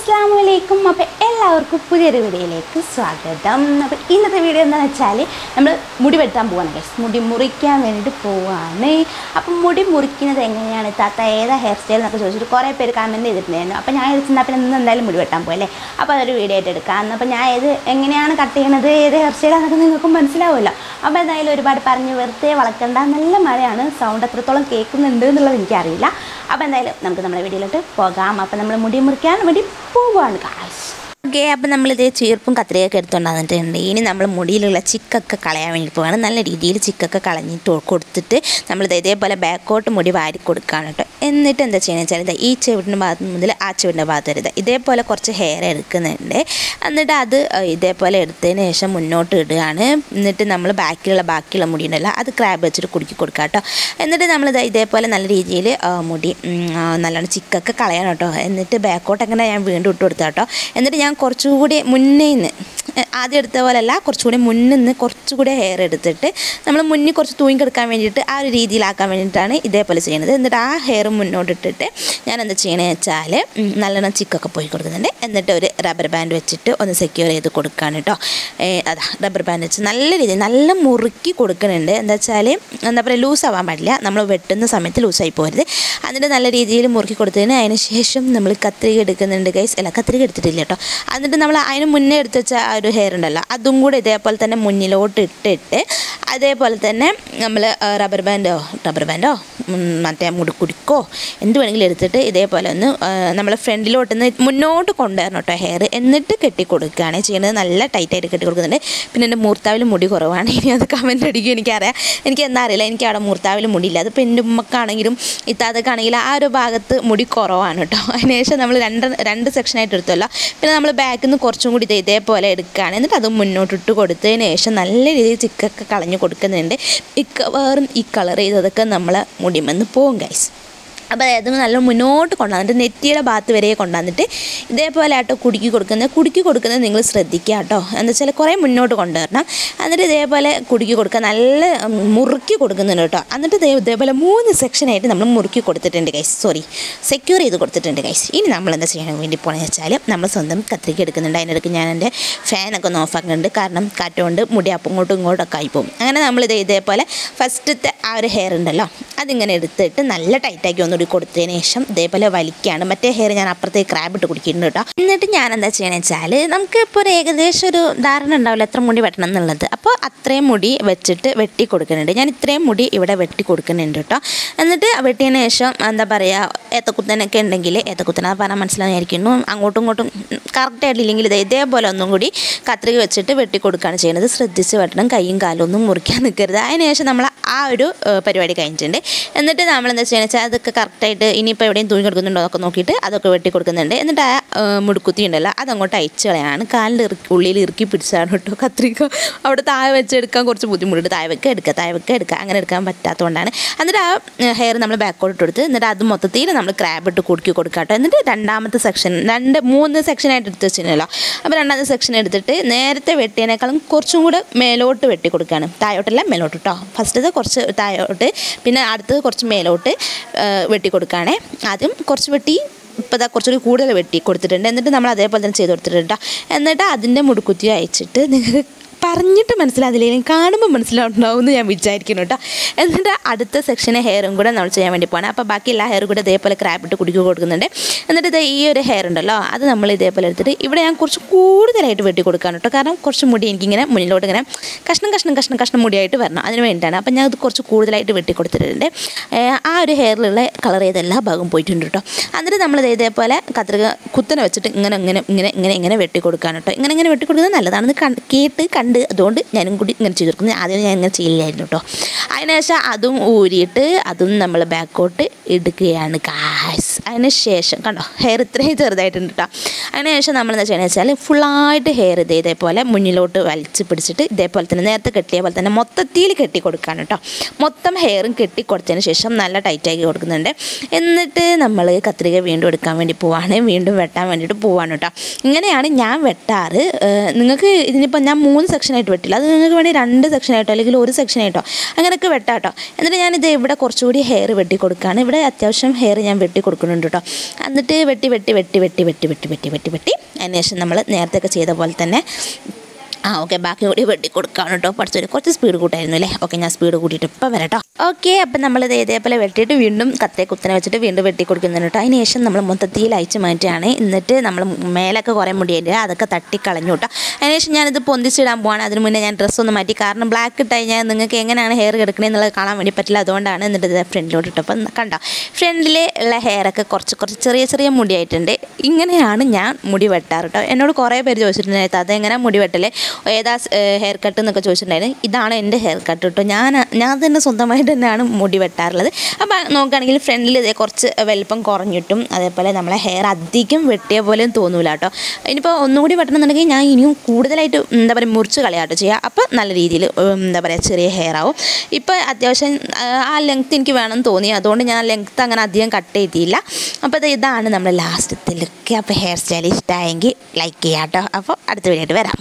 അസ്സലാമലൈക്കും. അപ്പോൾ എല്ലാവർക്കും പുതിയൊരു വീഡിയോയിലേക്ക് സ്വാഗതം. അപ്പോൾ ഇന്നത്തെ വീഡിയോ എന്താണെന്ന് വെച്ചാൽ നമ്മൾ മുടി വെട്ടാൻ പോവാണ് ഗൈസ്. മുടി മുറിക്കാൻ വേണ്ടിയിട്ട് പോവാണ്. അപ്പം മുടി മുറിക്കുന്നത് എങ്ങനെയാണ് താത്ത ഏതാ ഹെയർ സ്റ്റൈൽ എന്നൊക്കെ ചോദിച്ചിട്ട് കുറേ പേര് കമൻറ്റ് ചെയ്തിട്ടുണ്ടായിരുന്നു. അപ്പോൾ ഞാൻ വിളിച്ചിട്ടുണ്ടെങ്കിൽ പിന്നെ ഇന്ന് എന്തായാലും മുടി വെട്ടാൻ പോയല്ലേ, അപ്പോൾ അതൊരു വീഡിയോ ആയിട്ട് എടുക്കാം. അപ്പോൾ ഞാൻ എങ്ങനെയാണ് കട്ട് ചെയ്യണത്, ഏത് ഹെയർ സ്റ്റൈലാണെന്നൊക്കെ നിങ്ങൾക്കും മനസ്സിലാവുമല്ലോ. അപ്പോൾ എന്തായാലും ഒരുപാട് പറഞ്ഞ് വെറുതെ വളർത്തേണ്ട, നല്ല മഴയാണ്, സൗണ്ട് എത്രത്തോളം കേൾക്കുന്നുണ്ട് എന്നുള്ളത് എനിക്കറിയില്ല. അപ്പോൾ എന്തായാലും നമുക്ക് നമ്മുടെ വീഡിയോയിലോട്ട് പോകാം. അപ്പോൾ നമ്മൾ മുടി മുറിക്കാൻ വേണ്ടി പോവുകയാണ് ഗായ്സ്. ഓക്കെ, അപ്പോൾ നമ്മളിത് ചീർപ്പും കത്രികയൊക്കെ എടുത്തുകൊണ്ട് വന്നിട്ടുണ്ട്. ഇനി നമ്മൾ മുടിയിലുള്ള ചിക്കൊക്കെ കളയാൻ വേണ്ടി പോവുകയാണ്. നല്ല രീതിയിൽ ചിക്കൊക്കെ കളഞ്ഞിട്ട് കൊടുത്തിട്ട് നമ്മളിത് ഇതേപോലെ ബാക്കോട്ട് മുടി വാരി കൊടുക്കുകയാണ് കേട്ടോ. എന്നിട്ട് എന്താ ചെയ്യുന്നത് വെച്ചാൽ ഈ ചെവിടിൻ്റെ ഭാഗത്ത് മുതൽ ആ ചെവിടിൻ്റെ ഭാഗത്ത് വരുന്നത് ഇതേപോലെ കുറച്ച് ഹെയർ എടുക്കുന്നുണ്ട്. എന്നിട്ട് അത് ഇതേപോലെ എടുത്തതിന് ശേഷം മുന്നോട്ട് ഇടുകയാണ്. എന്നിട്ട് നമ്മൾ ബാക്കിയുള്ള മുടി ഉണ്ടല്ലോ അത് ക്രാബ് വെച്ചിട്ട് കുടുക്കി കൊടുക്കുക കേട്ടോ. എന്നിട്ട് നമ്മളിത് ഇതേപോലെ നല്ല രീതിയിൽ മുടി നല്ലോണം ചിക്കൊക്കെ കളയണം കേട്ടോ. എന്നിട്ട് ബാക്കോട്ട് അങ്ങനെ ഞാൻ വീണ്ടും ഇട്ട് കൊടുത്താൽ കേട്ടോ. എന്നിട്ട് ഞാൻ കുറച്ചുകൂടി മുന്നേ നിന്ന് ആദ്യം എടുത്ത പോലെയല്ല, കുറച്ചുകൂടി മുന്നിൽ നിന്ന് കുറച്ചുകൂടി ഹെയർ എടുത്തിട്ട് നമ്മൾ മുന്നിൽ കുറച്ച് തൂങ്ങിക്കെടുക്കാൻ വേണ്ടിയിട്ട് ആ ഒരു രീതിയിലാക്കാൻ വേണ്ടിയിട്ടാണ് ഇതേപോലെ ചെയ്യുന്നത്. എന്നിട്ട് ആ ഹെയർ മുന്നോട്ടിട്ടിട്ട് ഞാൻ എന്താ ചെയ്യണമെന്ന് വെച്ചാൽ നല്ലോണം ചിക്കൊക്കെ പോയി കൊടുക്കുന്നുണ്ട്. എന്നിട്ട് ഒരു റബ്ബർ ബാൻഡ് വെച്ചിട്ട് ഒന്ന് സെക്യൂർ ചെയ്ത് കൊടുക്കുകയാണ് കേട്ടോ. അതാ റബ്ബർ ബാൻഡ് വെച്ച് നല്ല രീതിയിൽ നല്ല മുറുക്കി കൊടുക്കുന്നുണ്ട്. എന്താ വെച്ചാൽ എന്താ പറയുക, ലൂസാവാൻ പാടില്ല, നമ്മൾ വെട്ടുന്ന സമയത്ത് ലൂസായി പോകരുത്. എന്നിട്ട് നല്ല രീതിയിൽ മുറുക്കി കൊടുത്തതിന് അതിന് ശേഷം നമ്മൾ കത്രിക എടുക്കുന്നുണ്ട് ഗൈസ്. അല്ല, കത്രിക എടുത്തിട്ടില്ല കേട്ടോ. എന്നിട്ട് നമ്മൾ അതിന് മുന്നേ എടുത്ത് വെച്ച ആ ഒരു ഹെയർ ഉണ്ടല്ലോ അതും കൂടെ ഇതേപോലെ തന്നെ മുന്നിലോട്ട് ഇട്ടിട്ട് അതേപോലെ തന്നെ നമ്മൾ റബ്ബർ ബാൻഡോ മറ്റേ മുടിക്കുടിക്കോ എന്ത് വേണമെങ്കിലും എടുത്തിട്ട് ഇതേപോലെ ഒന്ന് നമ്മൾ ഫ്രണ്ടിലോട്ട് നിന്ന് മുന്നോട്ട് കൊണ്ടുവരണം കേട്ടോ ഹെയർ. എന്നിട്ട് കെട്ടി കൊടുക്കുകയാണ് ചെയ്യുന്നത്. നല്ല ടൈറ്റായിട്ട് കെട്ടി കൊടുക്കുന്നുണ്ട്. പിന്നെ എൻ്റെ മൂർത്താവിൽ മുടി കുറവാണ്. ഇനി അത് കമൻറ്റ് അടിക്കും, എനിക്കറിയാം. എനിക്ക് എന്താ അറിയില്ല, എനിക്ക് അവിടെ മൂർത്താവിൽ മുടിയില്ല. അതിപ്പോൾ എൻ്റെ ഉമ്മക്കാണെങ്കിലും ഇത്താത്തക്കാണെങ്കിലും ആ ഒരു ഭാഗത്ത് മുടി കുറവാണ് കേട്ടോ. അതിനുശേഷം നമ്മൾ രണ്ട് സെക്ഷനായിട്ട് എടുത്തല്ലോ. പിന്നെ നമ്മൾ ബാക്കിൽ നിന്ന് കുറച്ചും കൂടി ഇതേപോലെ എടുക്കുകയാണ്. എന്നിട്ട് അത് മുന്നോട്ടിട്ട് കൊടുത്തതിന് ശേഷം നല്ല രീതിയിൽ ചിക്കൊക്കെ കളഞ്ഞ് കൊടുക്കുന്നുണ്ട്. വേറും ഈ കളർ ചെയ്തതൊക്കെ നമ്മളെ മുടിമെന്ന് പോകും ഗൈസ്. അപ്പോൾ അതായത് നല്ല മുന്നോട്ട് കൊണ്ടുവന്നിട്ട് നെറ്റിയുടെ ഭാഗത്ത് വരെ കൊണ്ടുവന്നിട്ട് ഇതേപോലെ ആട്ടോ കുടുക്കി കൊടുക്കുന്നത് നിങ്ങൾ ശ്രദ്ധിക്കുക കേട്ടോ. എന്താ വെച്ചാൽ കുറേ മുന്നോട്ട് കൊണ്ടുവരണം. എന്നിട്ട് ഇതേപോലെ കുടുക്കി കൊടുക്കുക, നല്ല മുറുക്കി കൊടുക്കുന്നുണ്ട് കേട്ടോ. എന്നിട്ട് ഇതേപോലെ 3 സെക്ഷനായിട്ട് നമ്മൾ മുറുക്കി കൊടുത്തിട്ടുണ്ട് ഗൈസ്, സെക്യൂർ ചെയ്ത് കൊടുത്തിട്ടുണ്ട് ഗൈസ്. ഇനി നമ്മൾ എന്താ ചെയ്യാൻ വേണ്ടി പോകണമെന്ന് വെച്ചാൽ നമ്മൾ സ്വന്തം കത്രിക എടുക്കുന്നുണ്ട്. അതിനിടയ്ക്ക് ഞാൻ എൻ്റെ ഫാനൊക്കെ ഒന്ന് ഓഫാക്കുന്നുണ്ട്, കാരണം കാറ്റുകൊണ്ട് മുടി അങ്ങോട്ടും ഇങ്ങോട്ടൊക്കെ ആയി പോകും. അങ്ങനെ നമ്മളിത് ഇതേപോലെ ഫസ്റ്റത്തെ ആ ഒരു ഹെയർ ഉണ്ടല്ലോ അതിങ്ങനെ എടുത്തിട്ട് നല്ല ടൈറ്റാക്കി ഒന്നുകൂടി കൊടുത്തതിന് ശേഷം ഇതേപോലെ വലിക്കുകയാണ്. മറ്റേ ഹെയർ ഞാൻ അപ്പുറത്തേക്ക് ക്രാബ് ഇട്ട് കുടിക്കുന്നുണ്ട് കേട്ടോ. എന്നിട്ട് ഞാൻ എന്താ ചെയ്യണമെന്ന് വെച്ചാൽ നമുക്ക് ഇപ്പോൾ ഒരു ഏകദേശം ഒരു ധാരണ ഉണ്ടാവില്ല എത്ര മുടി വെട്ടണം എന്നുള്ളത്. അപ്പോൾ അത്രയും മുടി വെച്ചിട്ട് വെട്ടി കൊടുക്കുന്നുണ്ട്. ഞാൻ ഇത്രയും മുടി ഇവിടെ വെട്ടി കൊടുക്കുന്നുണ്ട് കേട്ടോ. എന്നിട്ട് വെട്ടിയതിന് ശേഷം എന്താ പറയുക, ഏത്തക്കുത്തനൊക്കെ ഉണ്ടെങ്കിൽ ഏത്തക്കുത്തന പറഞ്ഞാൽ മനസ്സിലായിരിക്കുന്നു, അങ്ങോട്ടും ഇങ്ങോട്ടും കറക്റ്റായിട്ടില്ലെങ്കിൽ ഇതേപോലെ ഒന്നും കൂടി കത്രിക വെച്ചിട്ട് വെട്ടി കൊടുക്കുകയാണ് ചെയ്യുന്നത്. ശ്രദ്ധിച്ച് വെട്ടണം, കൈയും കാലും ഒന്നും മുറിക്കാൻ നിൽക്കരുത്. അതിനുശേഷം നമ്മൾ ആ ഒരു പരിപാടി കഴിഞ്ഞിട്ടുണ്ട്. എന്നിട്ട് നമ്മളെന്താ ചെയ്യുന്നത് വെച്ചാൽ അതൊക്കെ കറക്റ്റായിട്ട് ഇനിയിപ്പോൾ എവിടെയും തൂങ്ങി കൊടുക്കുന്നുണ്ടോ അതൊക്കെ നോക്കിയിട്ട് അതൊക്കെ വെട്ടി കൊടുക്കുന്നുണ്ട്. എന്നിട്ട് ആ മുടുക്കുത്തി ഉണ്ടല്ലോ അതങ്ങോട്ട് അയച്ചു കളയാണ്. കാലിൻ്റെ ഉള്ളിൽ ഇറുക്കി പിടിച്ചാണ് കേട്ടോ കത്രിക. അവിടെ താഴെ വെച്ചെടുക്കാൻ കുറച്ച് ബുദ്ധിമുട്ടുണ്ട്. താഴെ വെക്കുക എടുക്കുക അങ്ങനെ എടുക്കാൻ പറ്റാത്തതുകൊണ്ടാണ്. എന്നിട്ട് ആ ഹെയർ നമ്മൾ ബാക്കോട്ട് ഇട്ട് കൊടുത്ത് എന്നിട്ട് അത് മൊത്തത്തിൽ നമ്മൾ ക്രാബ് ഇട്ട് കുടുക്കി കൊടുക്കുക കേട്ടോ. എന്നിട്ട് രണ്ടാമത്തെ സെക്ഷൻ 3 സെക്ഷനായിട്ട് എടുത്ത് വെച്ചിട്ടുണ്ടല്ലോ. അപ്പോൾ രണ്ടാമത്തെ സെക്ഷൻ എടുത്തിട്ട് നേരത്തെ വെട്ടിയതിനേക്കാളും കുറച്ചും കൂടെ മേലോട്ട് വെട്ടി കൊടുക്കുകയാണ്. താഴോട്ടല്ല മേലോട്ട് കേട്ടോ. ഫസ്റ്റത് കുറച്ച് താഴോട്ട്, പിന്നെ അടുത്തത് കുറച്ച് മേലോട്ട് വെട്ടി കൊടുക്കുകയാണേ. ആദ്യം കുറച്ച് വെട്ടി, ഇപ്പോൾ കുറച്ചുകൂടി കൂടുതൽ വെട്ടി കൊടുത്തിട്ടുണ്ട്. എന്നിട്ട് നമ്മൾ അതേപോലെ തന്നെ ചെയ്ത് കൊടുത്തിട്ടുണ്ട് കേട്ടോ. എന്നിട്ട് അതിൻ്റെ മുടുക്കുത്തി അയച്ചിട്ട് നിങ്ങൾക്ക് പറഞ്ഞിട്ട് മനസ്സിലാകുന്നില്ലെങ്കിൽ കാണുമ്പോൾ മനസ്സിലാവുണ്ടാവും എന്ന് ഞാൻ വിചാരിക്കുന്നു കേട്ടോ. എന്നിട്ട് അടുത്ത സെക്ഷന് ഹെയറും കൂടെ നമ്മൾ ചെയ്യാൻ വേണ്ടി പോകണം. അപ്പോൾ ബാക്കി എല്ലാ ഹെയറും കൂടെ ഇതേപോലെ ക്രാബിട്ട് കുടുക്കി കൊടുക്കുന്നുണ്ട്. എന്നിട്ട് ഈ ഒരു ഹെയർ ഉണ്ടല്ലോ അത് നമ്മൾ ഇതേപോലെ എടുത്തിട്ട് ഇവിടെ ഞാൻ കുറച്ച് കൂടുതലായിട്ട് വെട്ടി കൊടുക്കുകയാണ് കേട്ടോ. കാരണം കുറച്ച് മുടി എനിക്കിങ്ങനെ മുന്നിലോട്ട് ഇങ്ങനെ കഷ്ണം മുടിയായിട്ട് വരണം, അതിന് വേണ്ടിയിട്ടാണ്. അപ്പം ഞാൻ അത് കുറച്ച് കൂടുതലായിട്ട് വെട്ടി കൊടുത്തിട്ടുണ്ട്. ആ ഒരു ഹെയറിലുള്ള കളർ ചെയ്ത എല്ലാ ഭാഗവും പോയിട്ടുണ്ട് കേട്ടോ. എന്നിട്ട് നമ്മൾ ഇതേപോലെ കത്രിക കുത്തനെ വെച്ചിട്ട് ഇങ്ങനെ വെട്ടി കൊടുക്കുകയാണ് കേട്ടോ. ഇങ്ങനെ വെട്ടി കൊടുക്കുന്നത് നല്ലതാണെന്ന് കണ്ട് അതുകൊണ്ട് ഞാനും കൂടി ഇങ്ങനെ ചെയ്ത് കൊടുക്കുന്നത്. ആദ്യം ഞാൻ ഇങ്ങനെ ചെയ്യില്ലായിരുന്നു കേട്ടോ. അതിനുശേഷം അതും ഊരിയിട്ട് അതും നമ്മൾ ബാക്കോട്ട് എടുക്കുകയാണ് ഗായ്സ്. അതിന് ശേഷം കണ്ടോ ഹെയർ ഇത്രയും ചെറുതായിട്ടുണ്ട് കേട്ടോ. അതിനുശേഷം നമ്മളെന്താ ചെയ്യുന്നത് വെച്ചാൽ ഫുള്ളായിട്ട് ഹെയർ ഇതേപോലെ മുന്നിലോട്ട് വലിച്ച് പിടിച്ചിട്ട് ഇതേപോലെ തന്നെ നേരത്തെ കെട്ടിയ പോലെ തന്നെ മൊത്തത്തിൽ കെട്ടി കൊടുക്കുകയാണ് കേട്ടോ. മൊത്തം ഹെയറും കെട്ടി കൊടുത്തതിന് ശേഷം നല്ല ടൈറ്റാക്കി കൊടുക്കുന്നുണ്ട്. എന്നിട്ട് നമ്മൾ കത്രിക വീണ്ടും എടുക്കാൻ വേണ്ടി പോവാണ്, വീണ്ടും വെട്ടാൻ വേണ്ടിയിട്ട് പോവാണ് കേട്ടോ. ഇങ്ങനെയാണ് ഞാൻ വെട്ടാറ്. നിങ്ങൾക്ക് ഇതിനിപ്പോൾ ഞാൻ 3 സെക്ഷൻ സെക്ഷനായിട്ട് വെട്ടില്ല. അത് നിങ്ങൾക്ക് വേണമെങ്കിൽ 2 സെക്ഷനായിട്ടോ അല്ലെങ്കിൽ 1 സെക്ഷനായിട്ടോ അങ്ങനെയൊക്കെ വെട്ടാം കേട്ടോ. എന്നിട്ട് ഞാനിത് ഇവിടെ കുറച്ചുകൂടി ഹെയർ വെട്ടി കൊടുക്കുകയാണ്. ഇവിടെ അത്യാവശ്യം ഹെയർ ഞാൻ വെട്ടി കൊടുക്കുന്നുണ്ട് കേട്ടോ. എന്നിട്ട് വെട്ടി അതിന് ശേഷം നമ്മൾ നേരത്തെ ചെയ്ത പോലെ തന്നെ ഓക്കെ ബാക്കി കൂടി വെട്ടി കൊടുക്കുകയാണ് കേട്ടോ. കുറച്ച് സ്പീഡ് കൂട്ടായിരുന്നു അല്ലേ. ഓക്കെ ഞാൻ സ്പീഡ് കൂട്ടിയിട്ട് ഇപ്പം വരാം കേട്ടോ. ഓക്കെ അപ്പം നമ്മളിത് ഇതേപോലെ വെട്ടിയിട്ട് വീണ്ടും കത്തേ കുത്തനെ വെച്ചിട്ട് വീണ്ടും വെട്ടി കൊടുക്കുന്നുണ്ട് കേട്ടോ. അതിന് ശേഷം നമ്മൾ മൊത്തത്തിൽ അയച്ച് മാറ്റുകയാണ്. എന്നിട്ട് നമ്മൾ മേലൊക്കെ കുറേ മുടിയില്ല അതൊക്കെ തട്ടിക്കളഞ്ഞു കേട്ടോ. അതിനുശേഷം ഞാനിത് പൊന്തിച്ചിടാൻ പോവാണ്. അതിന് മുന്നേ ഞാൻ ഡ്രസ്സൊന്ന് മാറ്റി. കാരണം ബ്ലാക്ക് ഇട്ട് കഴിഞ്ഞാൽ നിങ്ങൾക്ക് എങ്ങനെയാണ് ഹെയർ കിടക്കണമെന്നുള്ളത് കാണാൻ വേണ്ടി പറ്റില്ല. അതുകൊണ്ടാണ് എന്നിട്ട് ഇത് ഫ്രണ്ടിലോട്ട് ഇട്ടപ്പോൾ കണ്ടോ ഫ്രണ്ടിൽ ഉള്ള ഹെയറൊക്കെ കുറച്ച് ചെറിയ മുടിയായിട്ടുണ്ട്. ഇങ്ങനെയാണ് ഞാൻ മുടി വെട്ടാറ് കേട്ടോ. എന്നോട് കുറേ പേര് ചോദിച്ചിട്ടുണ്ടായിരുന്നു അതെങ്ങനെ മുടി വെട്ടൽ ഏതാ ഹെയർ കട്ട് എന്നൊക്കെ ചോദിച്ചിട്ടുണ്ടായിരുന്നു. ഇതാണ് എൻ്റെ ഹെയർ കട്ട് കേട്ടോ. ഞാൻ തന്നെ സ്വന്തമായിട്ട് തന്നെയാണ് മുടി വെട്ടാറുള്ളത്. അപ്പോൾ നോക്കുകയാണെങ്കിൽ ഫ്രണ്ടിൽ ഇതേ കുറച്ച് വലിപ്പം കുറഞ്ഞിട്ടും അതേപോലെ നമ്മളെ ഹെയർ അധികം വെട്ടിയ പോലെയും തോന്നൂല കേട്ടോ. ഇനിയിപ്പോൾ ഒന്നുകൂടി വെട്ടണമെന്നുണ്ടെങ്കിൽ ഞാൻ ഇനിയും കൂടുതലായിട്ട് മുറിച്ച് കളയാട്ടോ ചെയ്യുക. അപ്പോൾ നല്ല രീതിയിൽ ചെറിയ ഹെയർ ആവും. ഇപ്പോൾ അത്യാവശ്യം ആ ലെങ്ത്ത് എനിക്ക് വേണമെന്ന് തോന്നി. അതുകൊണ്ട് ഞാൻ ലെങ്ത്ത് അങ്ങനെ അധികം കട്ട് ചെയ്തില്ല. അപ്പോൾ ഇതാണ് നമ്മുടെ ലാസ്റ്റത്തെ ലുക്ക്. അപ്പോൾ ഹെയർ സ്റ്റൈൽ ഇഷ്ടമായെങ്കിൽ ലൈക്ക് ചെയ്യാം കേട്ടോ. അപ്പോൾ അടുത്ത വീഡിയോ ആയിട്ട് വരാം.